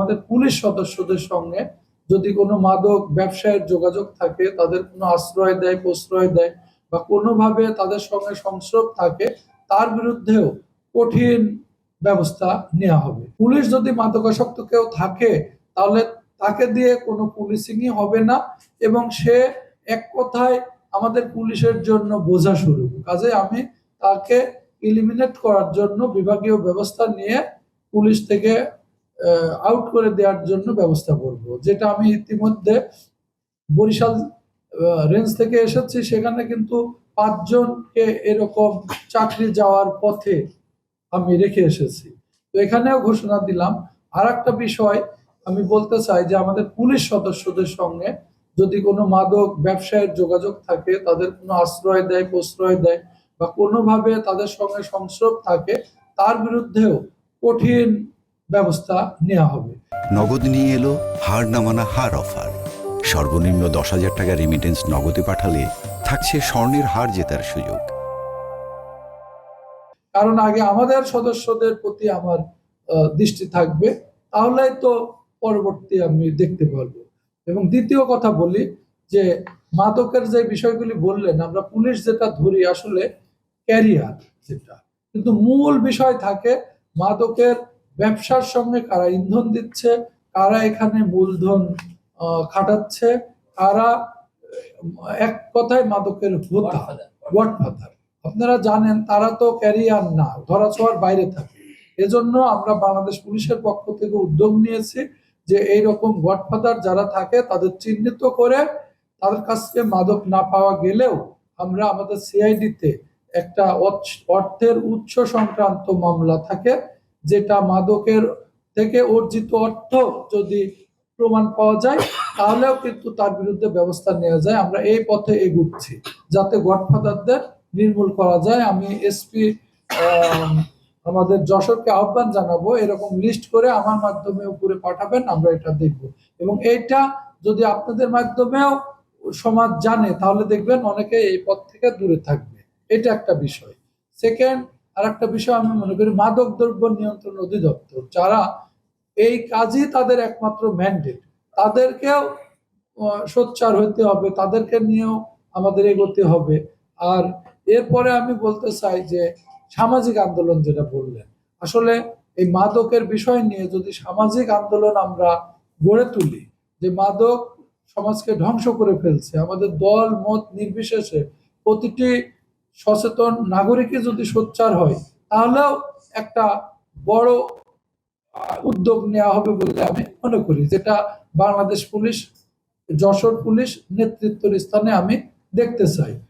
আমাদের পুলিশ সদস্যদের সঙ্গে যদি কোনো মাদক ব্যবসায়ের যোগাযোগ থাকে, তাদের কোনো আশ্রয় দেয়, প্রশ্রয় দেয় বা কোনোভাবে তাদের সঙ্গে সংস্রব থাকে, তার বিরুদ্ধেও কঠিন ব্যবস্থা নেওয়া হবে। পুলিশ যদি মাদকাসক্ত কেউ থাকে, তাহলে তাকে দিয়ে কোনো পুলিশিংই হবে না এবং সে এক কথায় আমাদের পুলিশের জন্য বোঝা স্বরূপ। কাজে আমি তাকে ইলিমিনেট করার জন্য বিভাগীয় ব্যবস্থা নিয়ে পুলিশ থেকে আউট করে দেওয়ার জন্য ব্যবস্থা করব, যেটা আমি ইতিমধ্যে বরিশাল রেঞ্জ থেকে এসেছি। সেখানে কিন্তু 5 জনকে এরকম চাকরি যাওয়ার পথে আমি রেখে এসেছি। তো এখানেও ঘোষণা দিলাম। আর একটা বিষয় আমি বলতে চাই যে আমাদের পুলিশ সদস্যদের সঙ্গে যদি কোনো মাদক ব্যবসায়ের যোগাযোগ থাকে, তাদের কোনো আশ্রয় দেয়, প্রশ্রয় দেয় বা কোনোভাবে তাদের সঙ্গে সংস্রব থাকে, তার বিরুদ্ধেও কঠিন ব্যবস্থা নেওয়া হবে। নগদ নিয়ে এলো হার না মানা হার অফার। সর্বনিম্ন 10,000 টাকা রেমিটেন্স নগদে পাঠালে থাকছে স্বর্ণের হার জেতার সুযোগ। কারণ আগে আমাদের সদস্যদের প্রতি আমার দৃষ্টি থাকবে, তাহলে তো পরবর্তী আমি দেখতে পারবো। এবং দ্বিতীয় কথা বলি যে মাদকের যে বিষয়গুলি বললেন, আমরা পুলিশ যেটা ধরি আসলে ক্যারিয়ার যেটা, কিন্তু মূল বিষয় থাকে মাদকের ব্যবসার সঙ্গে কারা ইন্ধন দিচ্ছে, কারা এখানে মূলধন খাটাচ্ছে, কারা এক কথায় মাদকের হোতা, গডফাদার। আপনারা জানেন তারা তো ক্যারিয়ার না, ধরাছোঁয়ার বাইরে থাকে। এজন্য আমরা বাংলাদেশ পুলিশের পক্ষ থেকে উদ্যোগ নিয়েছি যে এইরকম গডফাদার যারা থাকে তাদের চিহ্নিত করে তাদের কাছ থেকে মাদক না পাওয়া গেলেও আমরা আমাদের সিআইডিতে একটা অর্থের উৎস সংক্রান্ত মামলা থাকে, যেটা মাদকের থেকে অর্জিত অর্থ যদি প্রমাণ পাওয়া যায় তাহলেও কিন্তু তার বিরুদ্ধে ব্যবস্থা নেওয়া যায়। আমরা এই পথে এগুচ্ছি যাতে গডফাদারদের নির্মূল করা যায়। আমি এসপি আমাদের যশোরকে আহ্বান জানাবো এরকম লিস্ট করে আমার মাধ্যমে উপরে পাঠাবেন, আমরা এটা দেখব। এবং এইটা যদি আপনাদের মাধ্যমেও সমাজ জানে তাহলে দেখবেন অনেকে এই পথ থেকে দূরে থাকবে। এটা একটা বিষয়। সেকেন্ড, আর একটা বিষয় আমি মনে করি মাদক দ্রব্য নিয়ন্ত্রণ অধিদপ্তর যারা এই কাজই তাদের একমাত্র ম্যান্ডেট, তাদেরকেও সোচ্চার হইতে হবে, তাদেরকে নিয়েও আমাদের এগোতে হবে। আর এরপরে আমি বলতে চাই যে সামাজিক আন্দোলন যেটা বললেন, আসলে এই মাদকের বিষয় নিয়ে যদি সামাজিক আন্দোলন আমরা গড়ে তুলি, যে মাদক সমাজকে ধ্বংস করে ফেলছে, আমাদের দল মত নির্বিশেষে প্রতিটি সচেতন নাগরিকই যদি সোচ্চার হয়, তাহলেও একটা বড় উদ্যোগ নেওয়া হবে বলে আমি মনে করি, যেটা বাংলাদেশ পুলিশ, যশোর পুলিশ নেতৃত্বের স্থানে আমি দেখতে চাই।